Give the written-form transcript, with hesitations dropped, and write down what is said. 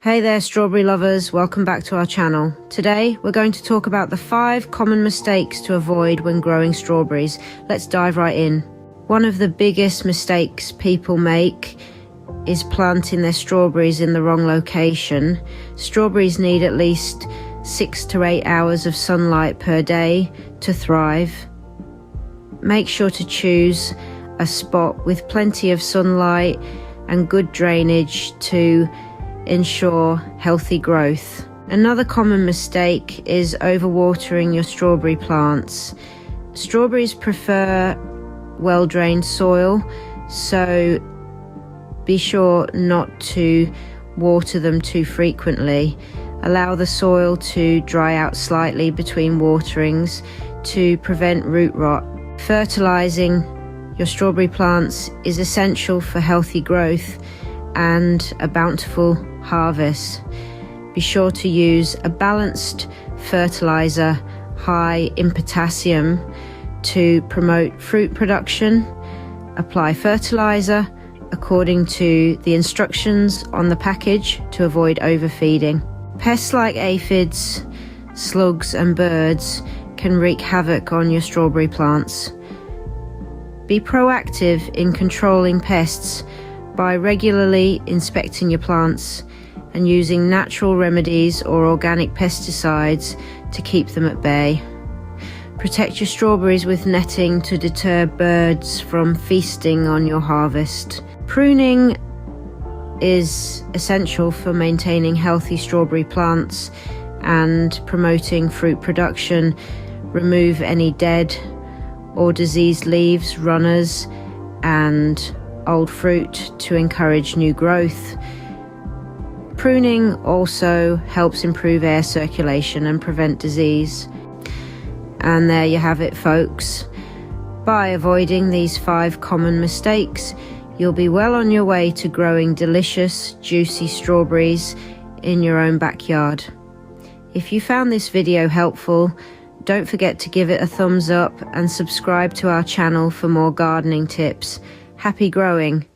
Hey there strawberry lovers, welcome back to our channel. Today we're going to talk about the 5 common mistakes to avoid when growing strawberries. Let's dive right in. One of the biggest mistakes people make is planting their strawberries in the wrong location. Strawberries need at least 6 to 8 hours of sunlight per day to thrive. Make sure to choose a spot with plenty of sunlight and good drainage to ensure healthy growth. Another common mistake is overwatering your strawberry plants. Strawberries prefer well-drained soil, so be sure not to water them too frequently. Allow the soil to dry out slightly between waterings to prevent root rot. Fertilizing your strawberry plants is essential for healthy growth and a bountiful harvest. Be sure to use a balanced fertilizer high in potassium to promote fruit production. Apply fertilizer according to the instructions on the package to avoid overfeeding. Pests like aphids, slugs and birds can wreak havoc on your strawberry plants. Be proactive in controlling pests by regularly inspecting your plants and using natural remedies or organic pesticides to keep them at bay. Protect your strawberries with netting to deter birds from feasting on your harvest. Pruning is essential for maintaining healthy strawberry plants and promoting fruit production. Remove any dead or diseased leaves, runners, and old fruit to encourage new growth. Pruning also helps improve air circulation and prevent disease. And there you have it, folks. By avoiding these 5 common mistakes, you'll be well on your way to growing delicious, juicy strawberries in your own backyard. If you found this video helpful, don't forget to give it a thumbs up and subscribe to our channel for more gardening tips. Happy growing!